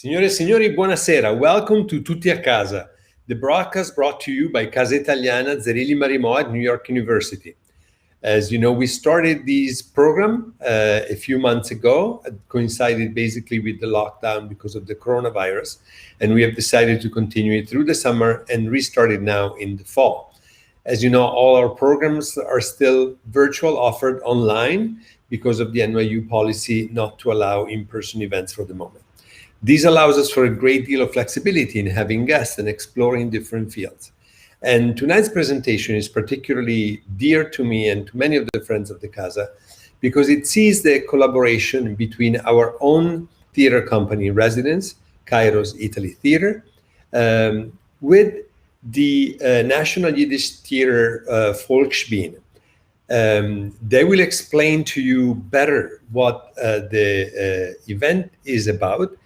Signore e signori, buonasera. Welcome to Tutti a Casa, the broadcast brought to you by Casa Italiana zerilli-marimò at New York University. As you know, we started this program a few months ago. It coincided basically with the lockdown because of the coronavirus, and we have decided to continue it through the summer and restart it now in the fall. As you know, all our programs are still virtual, offered online because of the NYU policy not to allow in-person events for the moment. This allows us for a great deal of flexibility in having guests and exploring different fields. And tonight's presentation is particularly dear to me and to many of the friends of the Casa because it sees the collaboration between our own theater company residents, Kairos Italy Theater, with the National Yiddish Theatre Folksbiene. They will explain to you better what the event is about.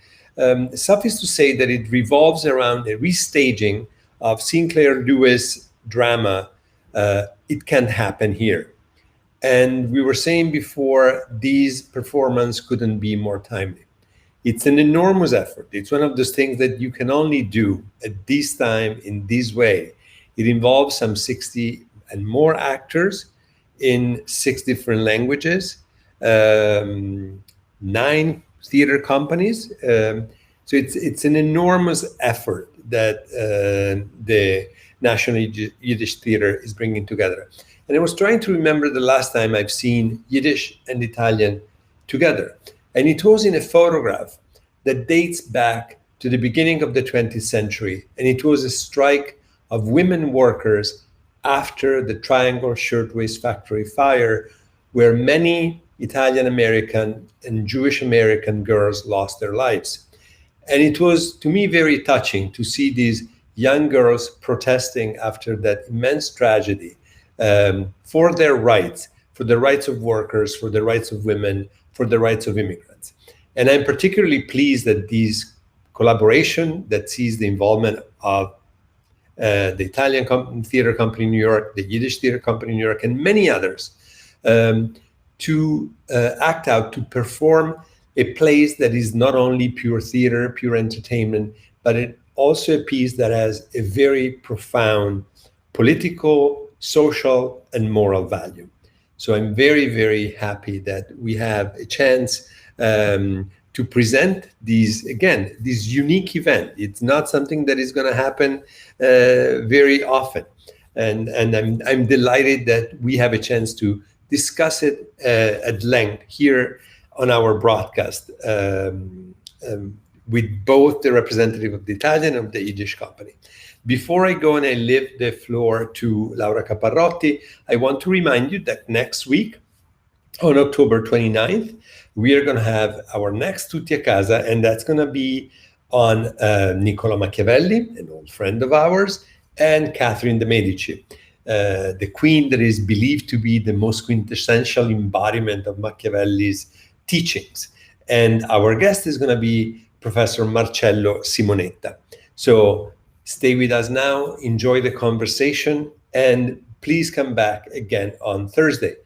Suffice to say that it revolves around a restaging of Sinclair Lewis drama, It Can't Happen Here. And we were saying before, these performance couldn't be more timely. It's an enormous effort. It's one of those things that you can only do at this time in this way. It involves some 60 and more actors in 6 different languages, 9 theater companies. So it's an enormous effort that the National Yiddish Theater is bringing together. And I was trying to remember the last time I've seen Yiddish and Italian together. And it was in a photograph that dates back to the beginning of the 20th century. And it was a strike of women workers after the Triangle Shirtwaist Factory fire, where many Italian American and Jewish American girls lost their lives. And it was, to me, very touching to see these young girls protesting after that immense tragedy for their rights, for the rights of workers, for the rights of women, for the rights of immigrants. And I'm particularly pleased that this collaboration that sees the involvement of the Italian Theater Company in New York, the Yiddish Theater Company in New York, and many others, to act out, to perform a place that is not only pure theater, pure entertainment, but it also a piece that has a very profound political, social, and moral value. So I'm very, very happy that we have a chance to present this unique event. It's not something that is going to happen very often. And I'm delighted that we have a chance to discuss it at length here on our broadcast with both the representative of the Italian and of the Yiddish company. Before I go and I leave the floor to Laura Caparrotti, I want to remind you that next week, on October 29th, we are going to have our next Tutti a Casa, and that's going to be on Niccolo Machiavelli, an old friend of ours, and Catherine de' Medici, the queen that is believed to be the most quintessential embodiment of Machiavelli's teachings. And our guest is going to be Professor Marcello Simonetta. So stay with us now, enjoy the conversation, and please come back again on Thursday.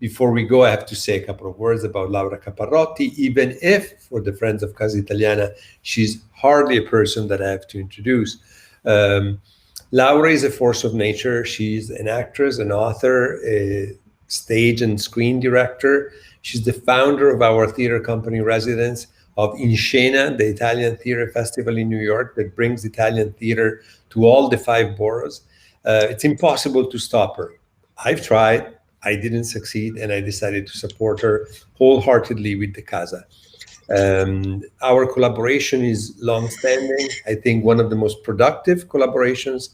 Before we go, I have to say a couple of words about Laura Caparrotti, even if, for the friends of Casa Italiana, she's hardly a person that I have to introduce. Laura is a force of nature. She's an actress, an author, a stage and screen director. She's the founder of our theater company residence of In Scena, the Italian theater festival in New York that brings Italian theater to all the 5 boroughs. It's impossible to stop her. I've tried, I didn't succeed, and I decided to support her wholeheartedly with the Casa. Our collaboration is long-standing. I think one of the most productive collaborations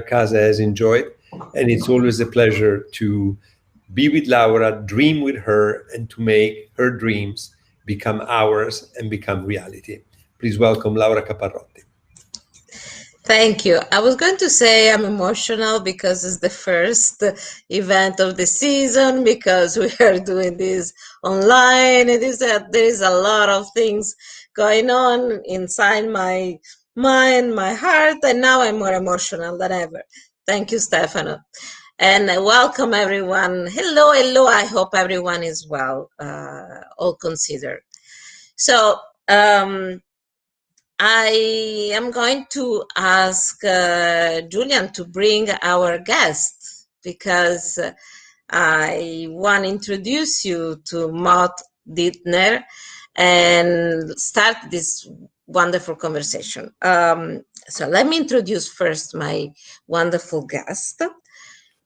Casa has enjoyed, and it's always a pleasure to be with Laura, dream with her, and to make her dreams become ours and become reality. Please welcome Laura Caparrotti. Thank you. I was going to say I'm emotional because it's the first event of the season, because we are doing this online. There is a lot of things going on inside my mind, my heart, and now I'm more emotional than ever. Thank you, Stefano. And welcome everyone. Hello, hello. I hope everyone is well, all considered. So I am going to ask Julian to bring our guest because I want to introduce you to Motl Didner and start this wonderful conversation. So let me introduce first my wonderful guest.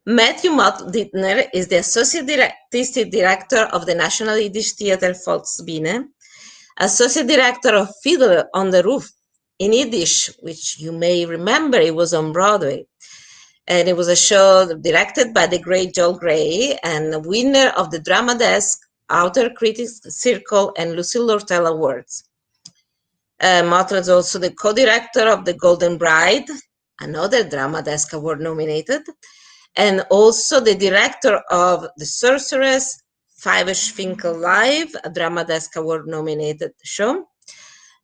Matthew Motl Didner is the Artistic Director of the National Yiddish Theatre Folksbiene, Associate Director of Fiddler on the Roof in Yiddish, which you may remember, it was on Broadway. And it was a show directed by the great Joel Grey and the winner of the Drama Desk, Outer Critics Circle, and Lucille Lortel Awards. Motl is also the co-director of The Golden Bride, another Drama Desk Award nominated, and also the director of The Sorceress, Five-ish Finkel Live, a Drama Desk Award nominated show,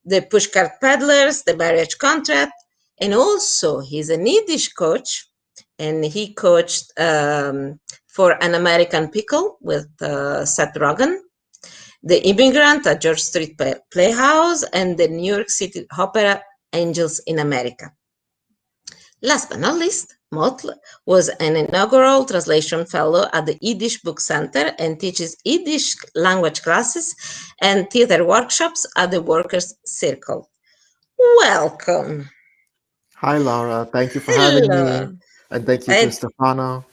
The Pushcart Peddlers, The Marriage Contract, and also he's a Yiddish coach, and he coached for An American Pickle with Seth Rogen, The Immigrant at George Street Playhouse, and the New York City Opera Angels in America. Last but not least, Motl was an inaugural translation fellow at the Yiddish Book Center and teaches Yiddish language classes and theater workshops at the Workers' Circle. Welcome. Hi, Laura. Thank you for having me. And thank you to Stefano.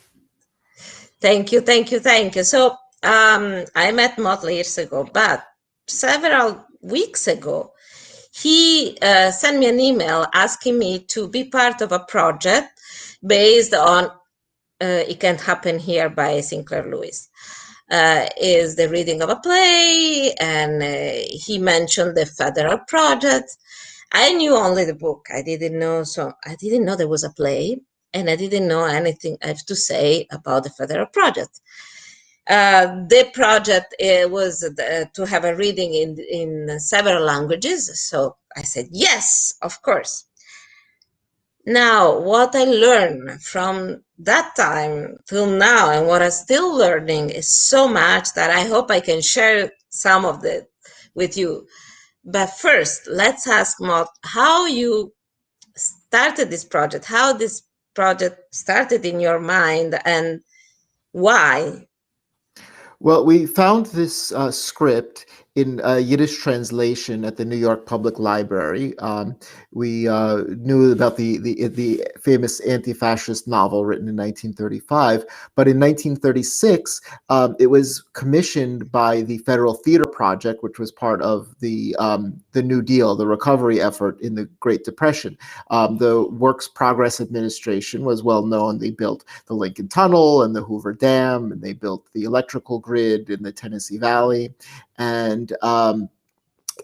Thank you, thank you, thank you. So I met Motl years ago, but several weeks ago, he sent me an email asking me to be part of a project based on It Can't Happen Here by Sinclair Lewis. Is the reading of a play, and he mentioned the federal project. I knew only the book. I didn't know there was a play, and I didn't know anything I have to say about the federal project. The project was to have a reading in several languages, so I said yes, of course. Now, what I learned from that time till now, and what I'm still learning, is so much that I hope I can share some of it with you. But first, let's ask Motl how you started this project, how this project started in your mind, and why. Well, we found this script in a Yiddish translation at the New York Public Library. We knew about the famous anti-fascist novel written in 1935, but in 1936, it was commissioned by the Federal Theater Project, which was part of the New Deal, the recovery effort in the Great Depression. The Works Progress Administration was well known. They built the Lincoln Tunnel and the Hoover Dam, and they built the electrical grid in the Tennessee Valley. And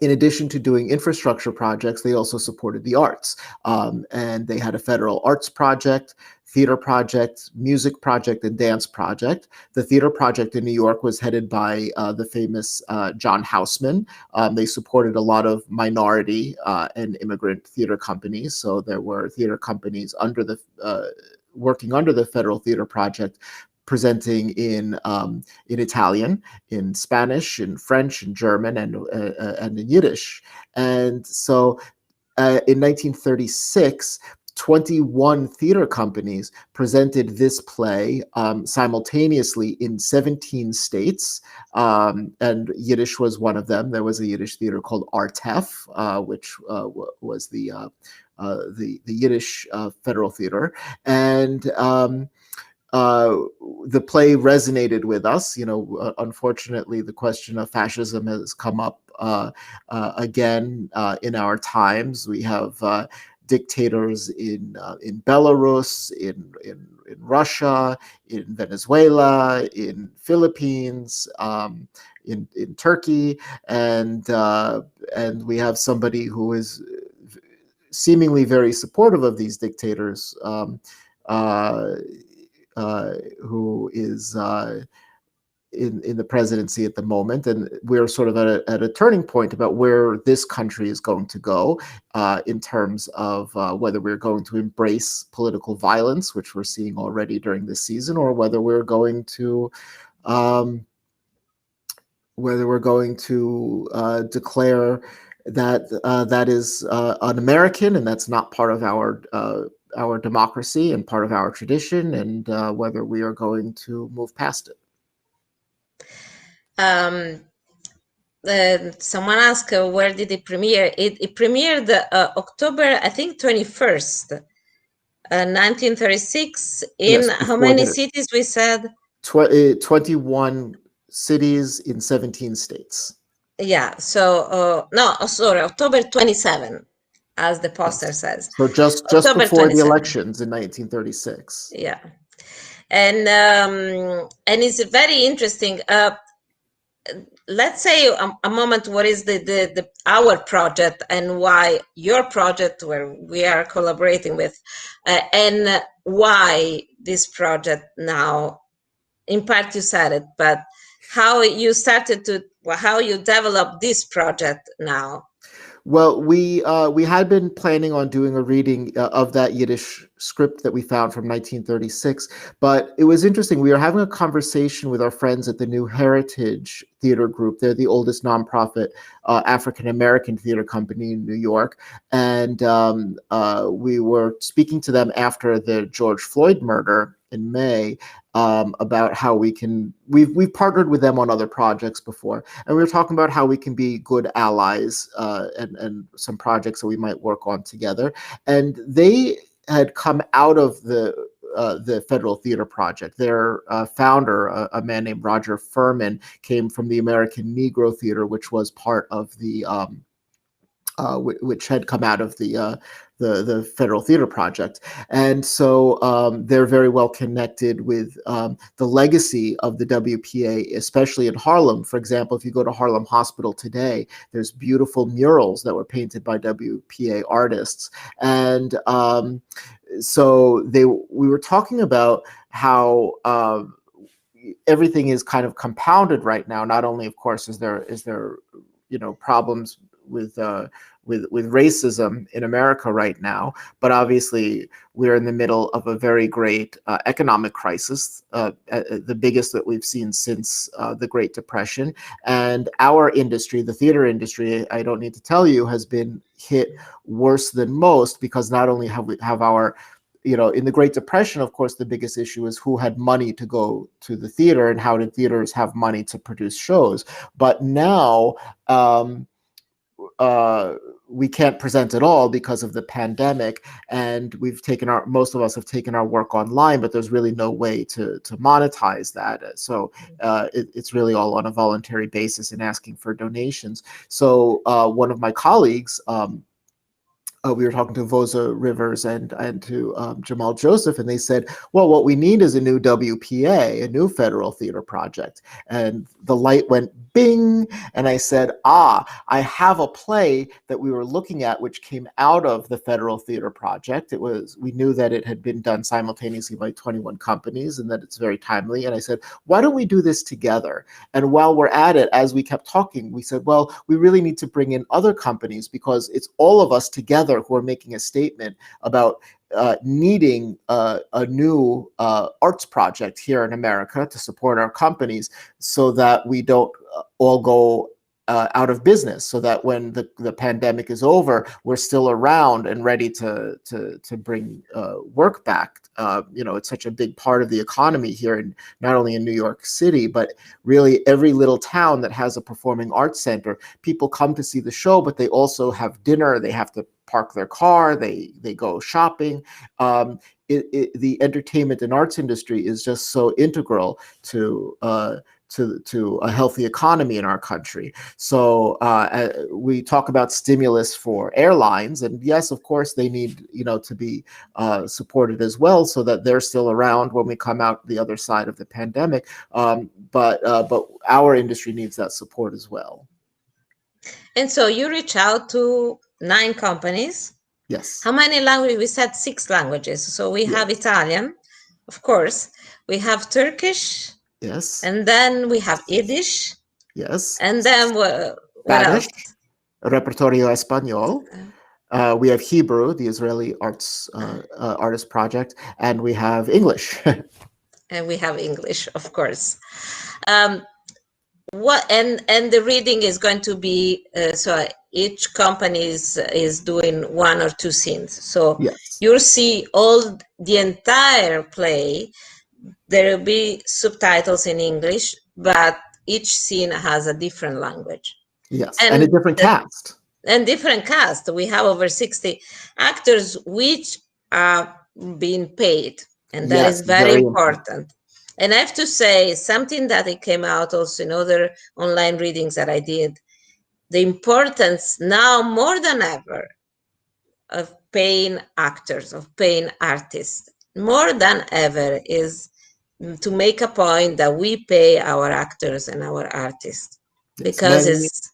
in addition to doing infrastructure projects, they also supported the arts. And they had a federal arts project, theater project, music project, and dance project. The theater project in New York was headed by the famous John Houseman. They supported a lot of minority and immigrant theater companies. So there were theater companies under the working under the Federal Theater Project, presenting in Italian, in Spanish, in French, in German, and in Yiddish. And so in 1936, 21 theater companies presented this play simultaneously in 17 states, and Yiddish was one of them. There was a Yiddish theater called Artef, which was the Yiddish Federal Theater, and the play resonated with us. You know, unfortunately, the question of fascism has come up again in our times. We have dictators in Belarus, in Russia, in Venezuela, in Philippines, in Turkey, and we have somebody who is seemingly very supportive of these dictators, who is in the presidency at the moment. And we're sort of at a turning point about where this country is going to go in terms of whether we're going to embrace political violence, which we're seeing already during this season, or whether we're going to declare that is un-American, and that's not part of our democracy and part of our tradition, and whether we are going to move past it. Someone asked where did it premiere? It premiered October, I think, 21st, 1936. In Yes, how many cities we said? 21 cities in 17 states. Yeah, so no, sorry, October 27, as the poster says. So just October before 27. the elections in 1936. Yeah, and it's very interesting. Let's say a moment, what is the our project and why your project, where we are collaborating with, and why this project now. In part you said it, but how you how you developed this project now. Well, we had been planning on doing a reading of that Yiddish script that we found from 1936, but it was interesting. We were having a conversation with our friends at the New Heritage Theater Group. They're the oldest nonprofit African-American theater company in New York, and we were speaking to them after the George Floyd murder in May, about how we've partnered with them on other projects before, and we were talking about how we can be good allies, and some projects that we might work on together. And they had come out of the Federal Theater Project. Their founder, a man named Roger Furman, came from the American Negro Theater, which was part of the which had come out of the Federal Theater Project. And so they're very well connected with the legacy of the WPA, especially in Harlem. For example, if you go to Harlem Hospital today, there's beautiful murals that were painted by WPA artists. And so we were talking about how everything is kind of compounded right now. Not only, of course, is there problems with racism in America right now, but obviously we're in the middle of a very great economic crisis, the biggest that we've seen since the Great Depression. And our industry, the theater industry, I don't need to tell you, has been hit worse than most, because not only have our in the Great Depression, of course, the biggest issue is who had money to go to the theater and how did theaters have money to produce shows. But now we can't present at all because of the pandemic, and most of us have taken our work online, but there's really no way to monetize that. So it's really all on a voluntary basis and asking for donations. So one of my colleagues, we were talking to Vosa Rivers and to Jamal Joseph, and they said, well, what we need is a new WPA, a new federal theater project. And the light went bing, and I said, I have a play that we were looking at which came out of the Federal Theater Project. We knew that it had been done simultaneously by 21 companies and that it's very timely. And I said, why don't we do this together? And while we're at it, as we kept talking, we said, well, we really need to bring in other companies, because it's all of us together who are making a statement about needing a new arts project here in America to support our companies, so that we don't all go out of business, so that when the pandemic is over, we're still around and ready to bring work back. It's such a big part of the economy here, not only in New York City, but really every little town that has a performing arts center. People come to see the show, but they also have dinner. They have to park their car. They go shopping. The entertainment and arts industry is just so integral to a healthy economy in our country. So we talk about stimulus for airlines, and yes, of course, they need to be supported as well, so that they're still around when we come out the other side of the pandemic. But our industry needs that support as well. And so you reach out to 9 companies. Yes. How many languages? We said 6 languages. So we have Italian, of course. We have Turkish. Yes. And then we have Yiddish. Yes. And then what Spanish, else? Repertorio Español. We have Hebrew, the Israeli artist project, and we have English. And we have English, of course. what and the reading is going to be so each company is doing one or two scenes, so Yes. you'll see all the entire play. There will be subtitles in English, but each scene has a different language. Yes, and a different cast. And different cast. We have over 60 actors which are being paid, and that Yes, is very very important. And I have to say something that it came out also in other online readings that I did, the importance now more than ever of paying actors, of paying artists, more than ever is to make a point that we pay our actors and our artists. Yes, because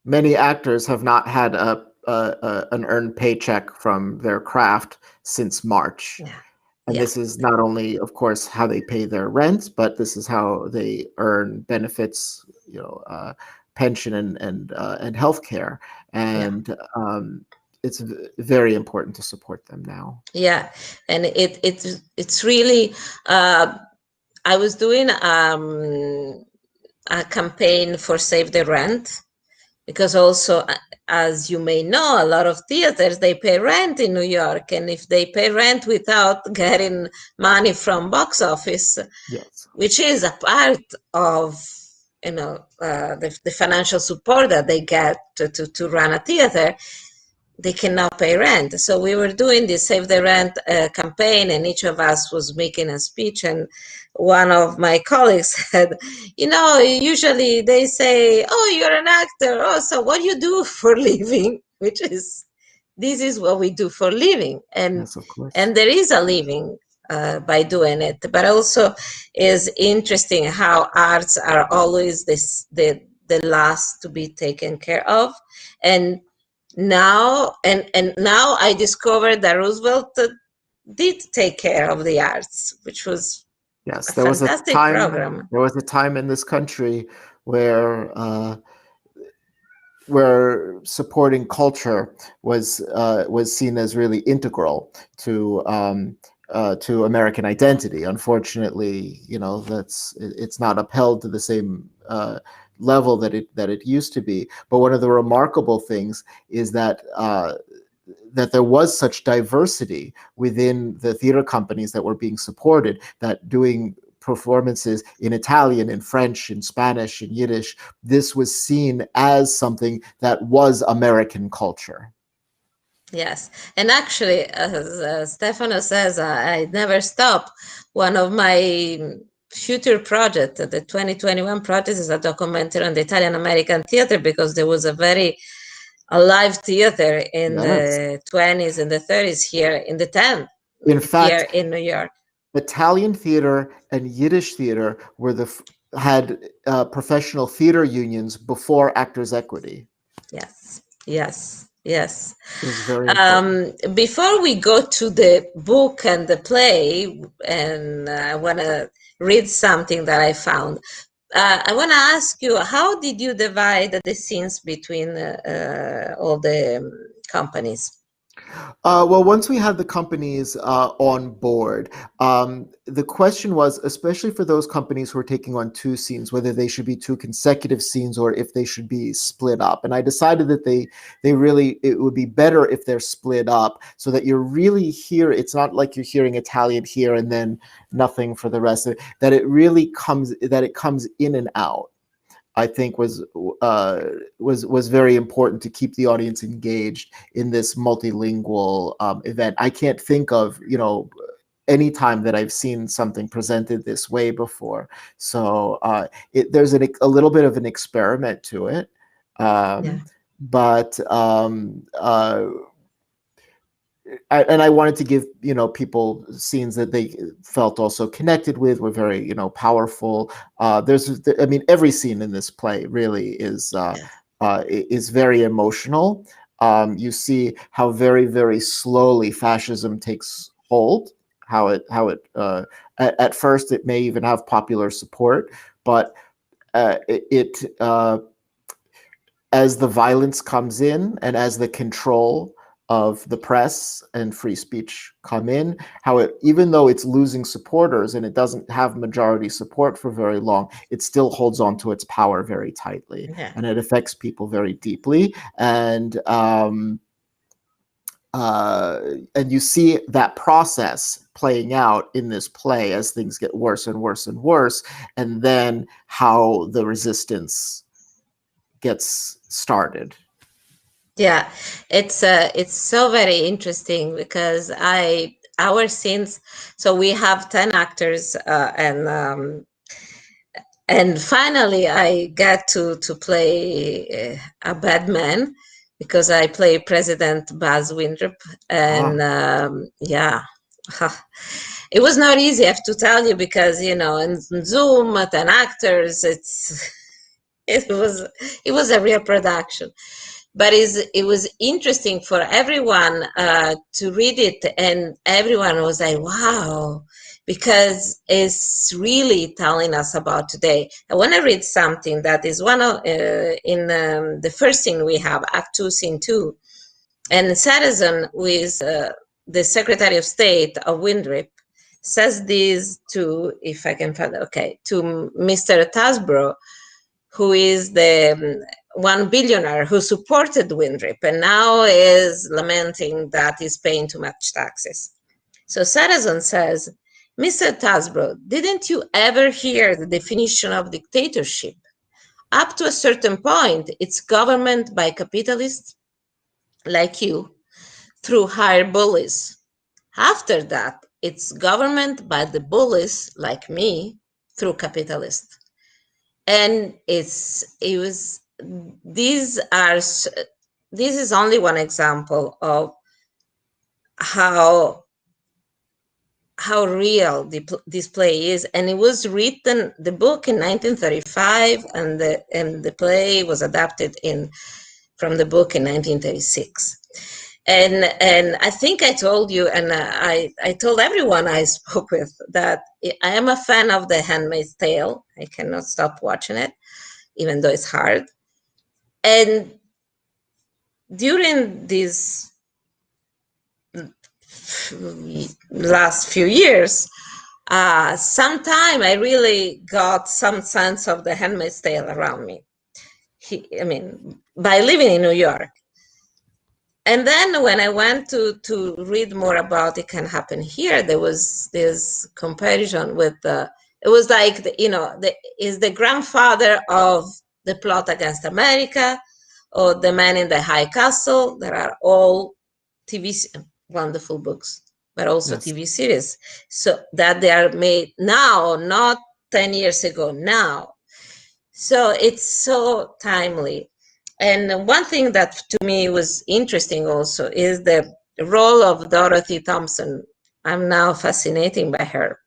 many actors have not had an earned paycheck from their craft since March. Yeah. And Yeah. this is not only, of course, how they pay their rent, but this is how they earn benefits, pension and health care. And it's very important to support them now. Yeah, and it's really. I was doing a campaign for Save the Rent, because also, as you may know, a lot of theaters, they pay rent in New York, and if they pay rent without getting money from box office, Yes, which is a part of the financial support that they get to run a theater, they cannot pay rent. So we were doing this Save the Rent campaign, and each of us was making a speech. And one of my colleagues said, usually they say, oh, you're an actor. Oh, so what do you do for living? This is what we do for living. And, yes, of course. and there is a living by doing it. But also is interesting how arts are always the last to be taken care of. And now I discovered that Roosevelt did take care of the arts, which was yes. a There was fantastic a time. program. There was a time in this country where supporting culture was seen as really integral to American identity. Unfortunately, it's not upheld to the same level that it used to be. But one of the remarkable things is that there was such diversity within the theater companies that were being supported, that doing performances in Italian, in French, in Spanish, in Yiddish, this was seen as something that was American culture. Yes, and actually, as Stefano says, I never stop. One of my future projects, the 2021 project, is a documentary on the Italian American theater, because there was a very alive theater in the 20s and the 30s here in the 10th. In fact, here in New York, Italian theater and Yiddish theater had professional theater unions before Actors' Equity. Yes. It was very important. Before we go to the book and the play, and I want to read something that I found. I want to ask you, how did you divide the scenes between all the companies? Well, once we had the companies on board, the question was, especially for those companies who are taking on two scenes, whether they should be two consecutive scenes or if they should be split up. And I decided that it would be better if they're split up, so that you're really here. It's not like you're hearing Italian here and then nothing for the rest of it. That it comes in and out, I think was very important to keep the audience engaged in this multilingual event. I can't think of any time that I've seen something presented this way before. So there's a little bit of an experiment to it, but I wanted to give people scenes that they felt also connected with, were very powerful. Every scene in this play really is very emotional. You see how very, very slowly fascism takes hold. How it at first it may even have popular support, but as the violence comes in and as the control of the press and free speech come in, how it, even though it's losing supporters and it doesn't have majority support for very long, it still holds on to its power very tightly, and it affects people very deeply. And you see that process playing out in this play as things get worse and worse and worse, and then how the resistance gets started. Yeah, it's so very interesting because our scenes. So we have 10 actors, and finally I got to play a bad man, because I play President Buzz Winthrop, and yeah, it was not easy, I have to tell you, because in Zoom 10 actors, it was a real production. But it was interesting for everyone to read it, and everyone was like, wow, because it's really telling us about today. I want to read something that is one of, in the first scene we have, Act 2, Scene 2. And Citizen, who is the Secretary of State of Winthrop, says this to, if I can find it, okay, to Mr. Tasbro, who is the one billionaire who supported Winthrop and now is lamenting that he's paying too much taxes. So Citizen says, Mr. Tasbro, didn't you ever hear the definition of dictatorship? Up to a certain point, it's government by capitalists like you through hired bullies. After that, it's government by the bullies like me through capitalists. And this is only one example of how real this play is. And it was written, the book, in 1935, and the play was adapted from the book in 1936. And I think I told you, and I told everyone I spoke with, that I am a fan of The Handmaid's Tale. I cannot stop watching it, even though it's hard. And during these last few years, sometime I really got some sense of The Handmaid's Tale around me. By living in New York. And then when I went to read more about It Can Happen Here, there was this comparison with it was like, is the grandfather of The Plot Against America, or The Man in the High Castle. That are all wonderful books, but also yes, TV series. So that they are made now, not 10 years ago, now. So it's so timely. And one thing that to me was interesting also is the role of Dorothy Thompson. I'm now fascinated by her.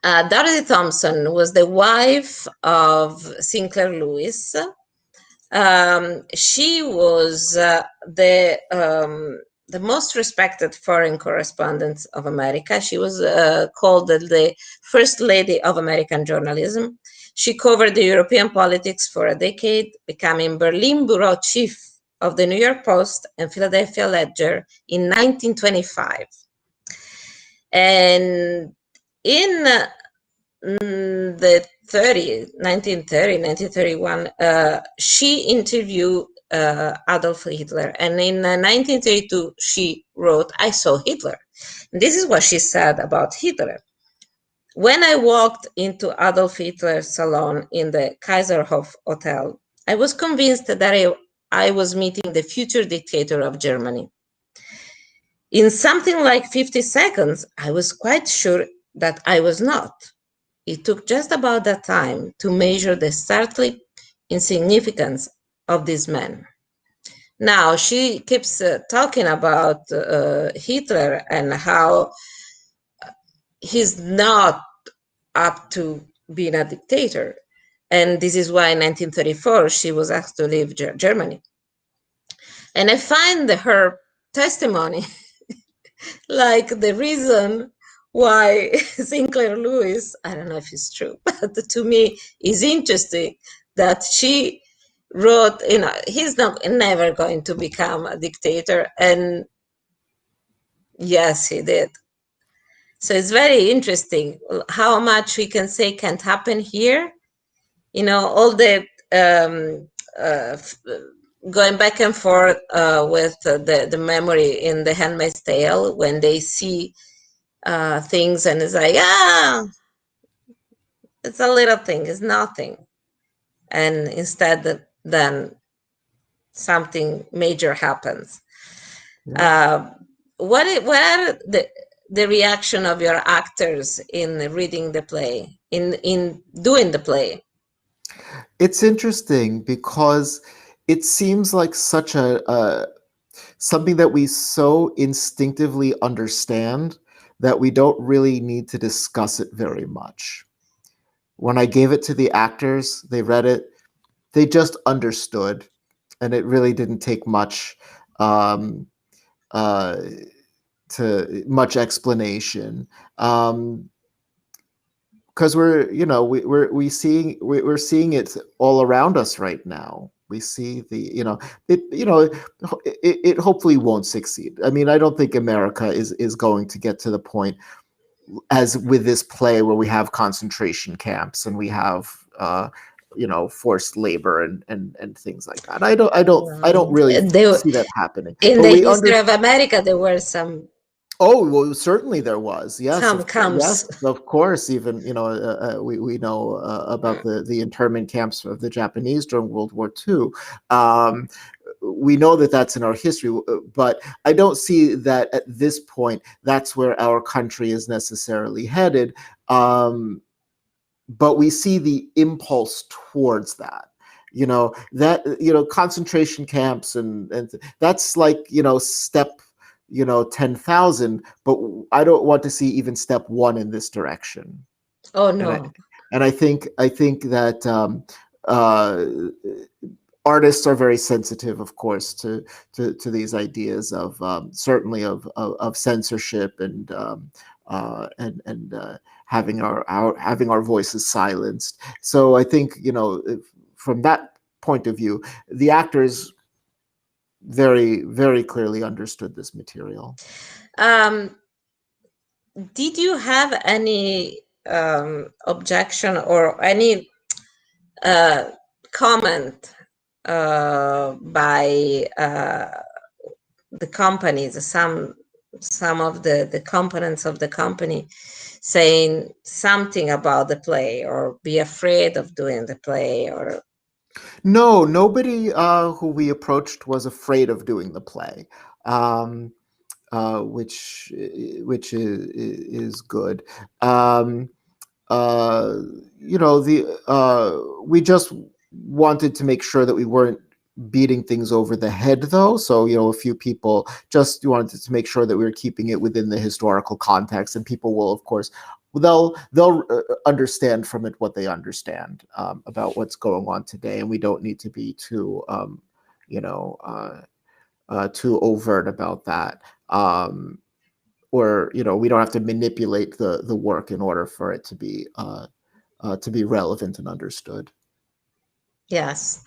Dorothy Thompson was the wife of Sinclair Lewis. She was the most respected foreign correspondent of America. She was called the First Lady of American Journalism. She covered the European politics for a decade, becoming Berlin bureau chief of the New York Post and Philadelphia Ledger in 1925. And in the 1930, 1931, she interviewed Adolf Hitler. And in 1932, she wrote, I saw Hitler. And this is what she said about Hitler. When I walked into Adolf Hitler's salon in the Kaiserhof Hotel, I was convinced that I was meeting the future dictator of Germany. In something like 50 seconds, I was quite sure that I was not. It took just about that time to measure the startling insignificance of this man. Now, she keeps talking about Hitler and how he's not up to being a dictator. And this is why in 1934, she was asked to leave Germany. And I find her testimony like the reason why Sinclair Lewis, I don't know if it's true, but to me is interesting that she wrote, he's never going to become a dictator, and yes, he did. So it's very interesting how much we can say can't happen here. All the going back and forth with the memory in The Handmaid's Tale, when they see things and it's like, it's a little thing, it's nothing. And instead then something major happens. Yeah. What are the reaction of your actors in reading the play, in doing the play? It's interesting because it seems like such a something that we so instinctively understand that we don't really need to discuss it very much. When I gave it to the actors, they read it, they just understood, and it really didn't take much to much explanation. Because we're seeing it all around us right now. We see it hopefully won't succeed. I mean, I don't think America is going to get to the point as with this play where we have concentration camps and we have forced labor and things like that. I don't really see that happening. In the history of America, there were some. Oh, well, certainly there was. Yes, some camps. Yes, of course. Even we know about the internment camps of the Japanese during World War II. We know that that's in our history, but I don't see that at this point that's where our country is necessarily headed. But we see the impulse towards that. Concentration camps and that's like step 10,000, but I don't want to see even step 1 in this direction. Oh no. And I think that artists are very sensitive, of course, to these ideas of certainly of censorship and having our voices silenced. So I think from that point of view, the actors very, very clearly understood this material. Did you have any objection or any comment by the companies, some of the components of the company, saying something about the play or be afraid of doing the play? Or no, nobody who we approached was afraid of doing the play, which is good. We just wanted to make sure that we weren't beating things over the head, though. So a few people just wanted to make sure that we were keeping it within the historical context, and people will, of course, they'll understand from it what they understand about what's going on today, and we don't need to be too too overt about that, or we don't have to manipulate the work in order for it to be relevant and understood. Yes.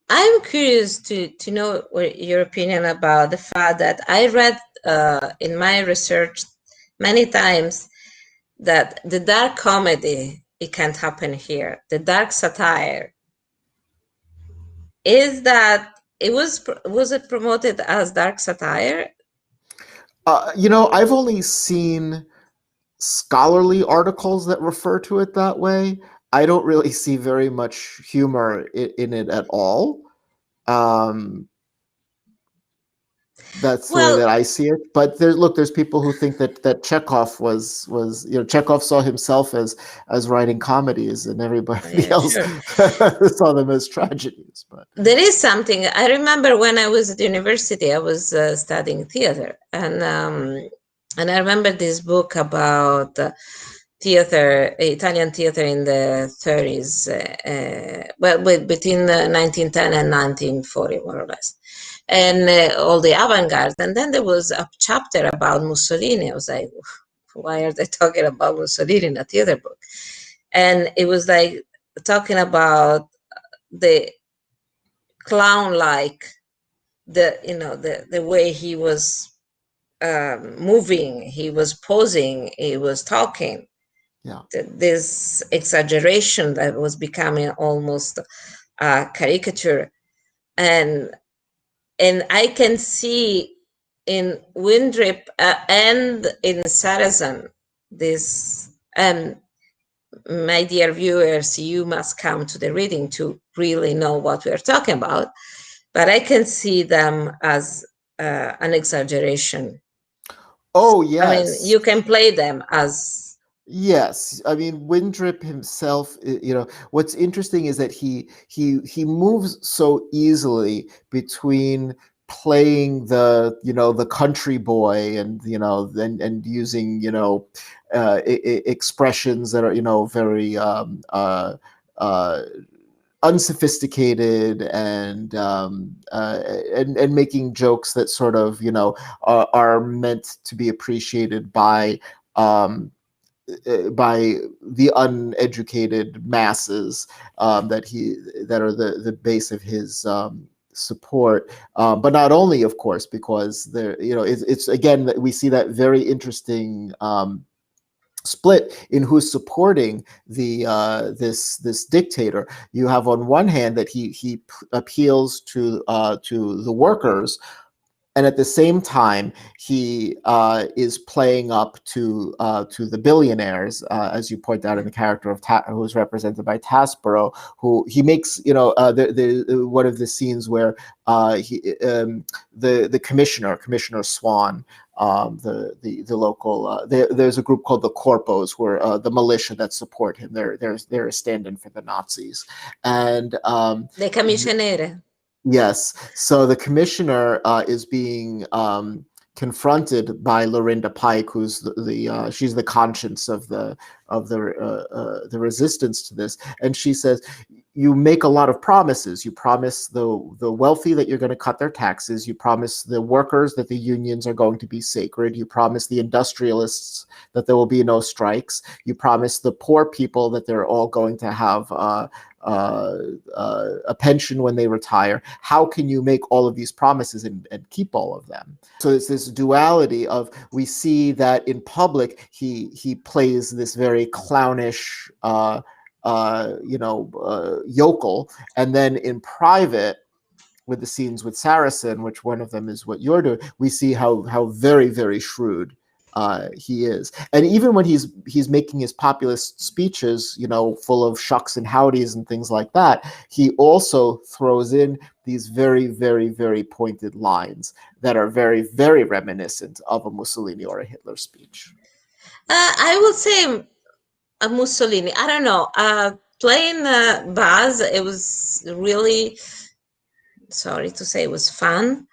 I'm curious to know your opinion about the fact that I read in my research many times that the dark comedy, it can't happen here. The dark satire, is that was it promoted as dark satire? I've only seen scholarly articles that refer to it that way. I don't really see very much humor in it at all. That's the way that I see it. But there's people who think that Chekhov was Chekhov saw himself as writing comedies, and everybody else saw them as tragedies. But there is something. I remember when I was at university, I was studying theater, and I remember this book about theater, Italian theater in the 30s, between 1910 and 1940, more or less, and all the avant-garde. And then there was a chapter about Mussolini. I was like, why are they talking about Mussolini in a theater book? And it was like talking about the clown-like, the way he was moving, he was posing, he was talking. Yeah. This exaggeration that was becoming almost a caricature, and I can see in Windrip and in Saracen this. And my dear viewers, you must come to the reading to really know what we're talking about. But I can see them as an exaggeration. Oh, yes. I mean, you can play them as. Yes, I mean Windrip himself. What's interesting is that he moves so easily between playing the country boy and and using expressions that are very unsophisticated and making jokes that sort of are meant to be appreciated by the uneducated masses that are the base of his support, but not only, of course, because it's again that we see that very interesting split in who's supporting this dictator. You have on one hand that he appeals to the workers, and at the same time, he is playing up to the billionaires, as you point out in the character of who is represented by Taspero, who he makes one of the scenes where the Commissioner Swan, the local there's a group called the Corpos, where the militia that support him. They're a stand-in for the Nazis, and the Commissionere. Yes. So the commissioner is being confronted by Lorinda Pike, who's she's the conscience of the resistance to this, and she says, "You make a lot of promises. You promise the wealthy that you're going to cut their taxes. You promise the workers that the unions are going to be sacred. You promise the industrialists that there will be no strikes. You promise the poor people that they're all going to have a pension when they retire. How can you make all of these promises and keep all of them?" So it's this duality of, we see that in public he plays this very clownish yokel, and then in private, with the scenes with Saracen, which one of them is what you're doing, we see how very, very shrewd he is. And even when he's making his populist speeches, full of shucks and howdies and things like that, he also throws in these very, very, very pointed lines that are very, very reminiscent of a Mussolini or a Hitler speech. I would say a Mussolini. I don't know. Playing Baz, it was really, sorry to say, it was fun.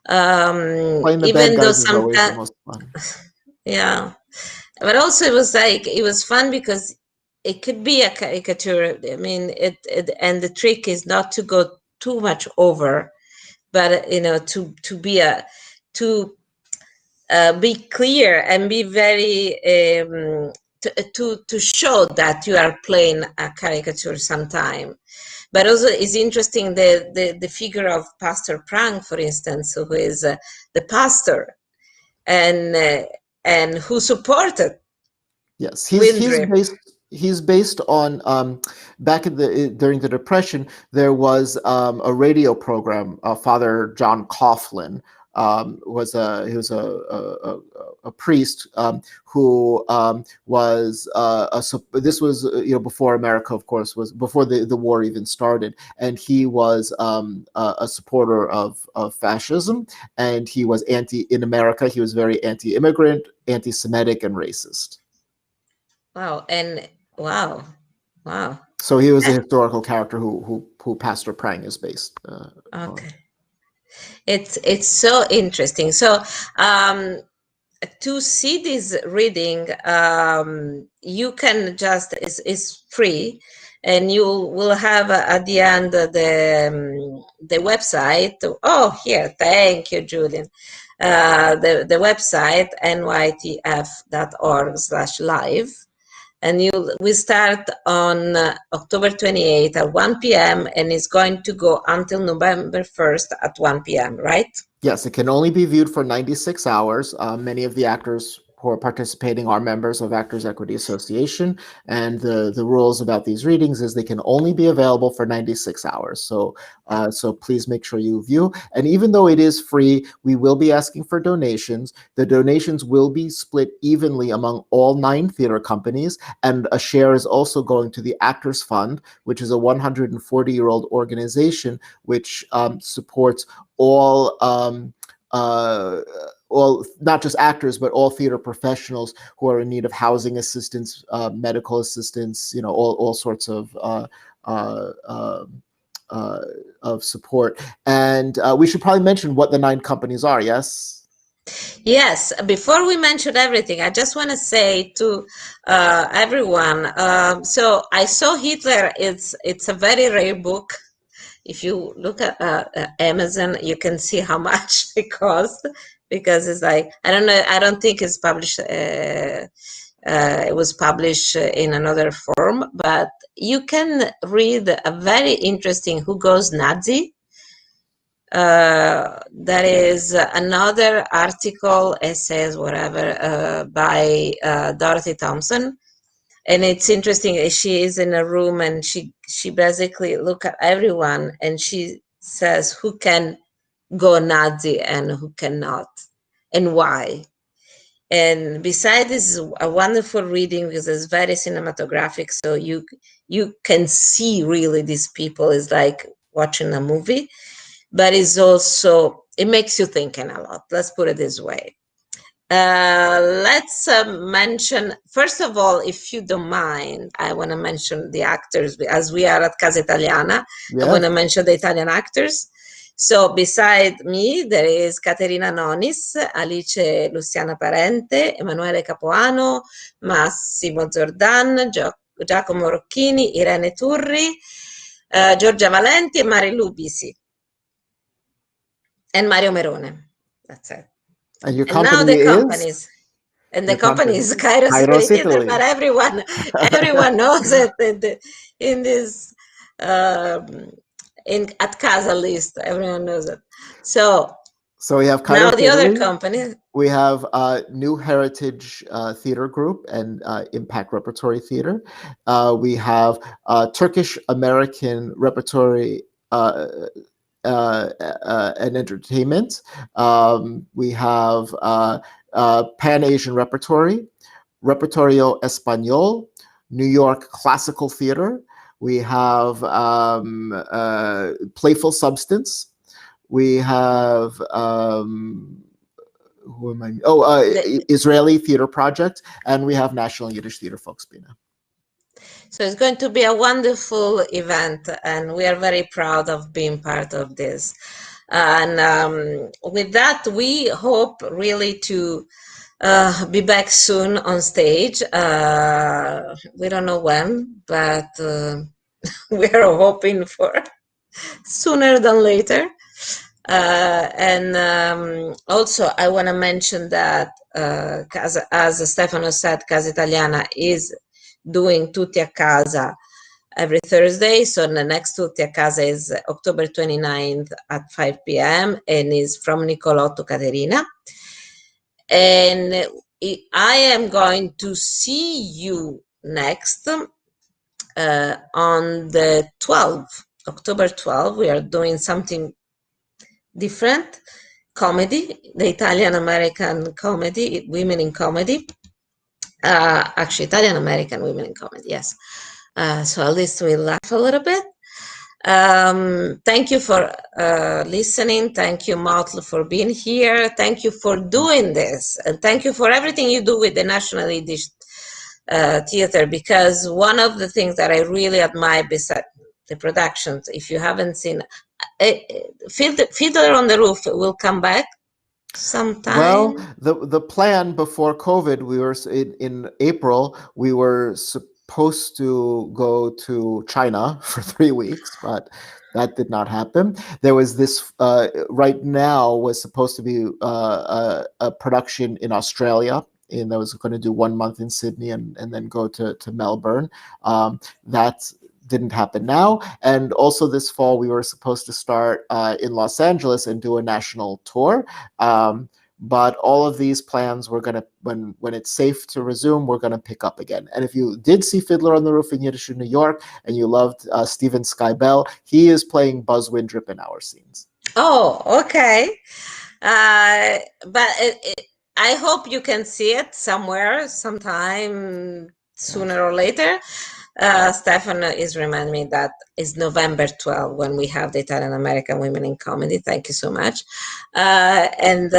Playing the even bad though guys is always the most fun. Yeah, but also it was fun because it could be a caricature. I mean, and the trick is not to go too much over, but to be clear and be very to show that you are playing a caricature sometime. But also it's interesting the figure of Pastor Prang, for instance, who is the pastor and who supported. Yes, he's based on back during the Depression. There was a radio program. Father John Coughlin was a priest who was this was before America, of course, was before the war even started, and he was a supporter of fascism, and he was in America. He was very anti-immigrant, anti-Semitic, and racist. Wow. And wow. So he was a historical character who Pastor Prang is based on. It's so interesting. So to see this reading, you can just, it's free, and you will have at the end the website. Oh, here, thank you, Julian. The website, nytf.org/live. And we start on October 28th at 1 p.m. and it's going to go until November 1st at 1 p.m., right? Yes, it can only be viewed for 96 hours. Many of the actors who are participating are members of Actors Equity Association, and the rules about these readings is they can only be available for 96 hours. So so please make sure you view. And even though it is free, we will be asking for donations. The donations will be split evenly among all 9 theater companies, and a share is also going to the Actors Fund, which is a 140-year-old organization which supports all not just actors, but all theater professionals who are in need of housing assistance, medical assistance, all sorts of support. And we should probably mention what the 9 companies are. Yes. Yes. Before we mention everything, I just want to say to everyone. So I saw Hitler. It's a very rare book. If you look at Amazon, you can see how much it costs, because it's like, I don't know, I don't think it's published, it was published in another form, but you can read a very interesting Who Goes Nazi. That is another article, essays, whatever, by Dorothy Thompson. And it's interesting, she is in a room and she basically look at everyone and she says who can go Nazi and who cannot and why. And besides, this is a wonderful reading because it's very cinematographic. So you can see really these people. It's like watching a movie, but it's also, it makes you thinking a lot. Let's put it this way. Let's mention, first of all, if you don't mind, I want to mention the actors, as we are at Casa Italiana. Yes. I want to mention the Italian actors. So beside me, there is Caterina Nonis, Alice Luciana Parente, Emanuele Capuano, Massimo Zordan, Giacomo Rocchini, Irene Turri, Giorgia Valenti, and Marilu Bisi. And Mario Merone. That's it. And your company now the companies. And the company is Kairos Italy Theater, but everyone knows it in this at Casa list. Everyone knows it. So we have Kairos now the Italy, other company. We have New Heritage Theater Group and Impact Repertory Theater. We have Turkish American Repertory and Entertainment. We have Pan-Asian Repertory, Repertorio Español, New York Classical Theater. We have Playful Substance. We have who am I? Israeli Theater Project, and we have National Yiddish Theatre Folksbiene. So it's going to be a wonderful event, and we are very proud of being part of this. And with that, we hope really to be back soon on stage. We don't know when, but we are hoping for sooner than later. And also, I want to mention that, as Stefano said, Casa Italiana is doing Tutti a Casa every Thursday. So the next Tutti a Casa is October 29th at 5 p.m. and is from Nicolò to Caterina. And I am going to see you next on the 12th, October 12th. We are doing something different, comedy, the Italian-American comedy, women in comedy. Actually, Italian-American women in comedy, yes. So at least we laugh a little bit. Thank you for listening. Thank you, Motl, for being here. Thank you for doing this. And thank you for everything you do with the National Yiddish Theater, because one of the things that I really admire besides the productions, if you haven't seen, Fiddler on the Roof will come back sometime. Well, the plan before COVID, we were in April, we were supposed to go to China for 3 weeks, but that did not happen. There was this, right now was supposed to be a production in Australia and I was going to do 1 month in Sydney and then go to Melbourne. That didn't happen now. And also this fall, we were supposed to start in Los Angeles and do a national tour. But all of these plans, we're going to, when it's safe to resume, we're going to pick up again. And if you did see Fiddler on the Roof in Yiddish in New York and you loved Stephen Skybell, he is playing Buzz Windrip in our scenes. Oh, okay. But I hope you can see it somewhere, sometime sooner or later. Stefan is reminding me that it's November 12 when we have the Italian American Women in Comedy. Thank you so much. And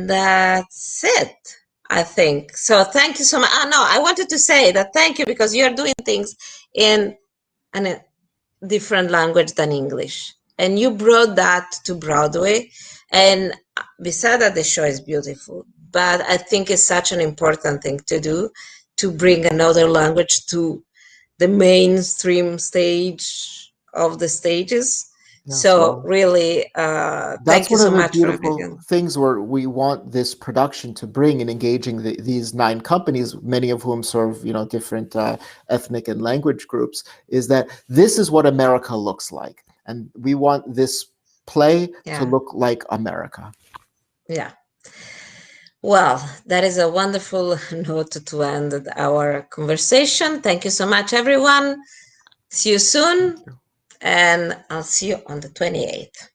that's it, I think. So thank you so much. No, I wanted to say that thank you because you're doing things in a different language than English. And you brought that to Broadway. And besides that, the show is beautiful. But I think it's such an important thing to do, to bring another language to the mainstream stage of the stages. Yeah, so really, thank you so much. That's one of the beautiful things where we want this production to bring in engaging these 9 companies, many of whom serve, different ethnic and language groups, is that this is what America looks like. And we want this play to look like America. Yeah. Well, that is a wonderful note to end our conversation. Thank you so much, everyone. See you soon. And I'll see you on the 28th.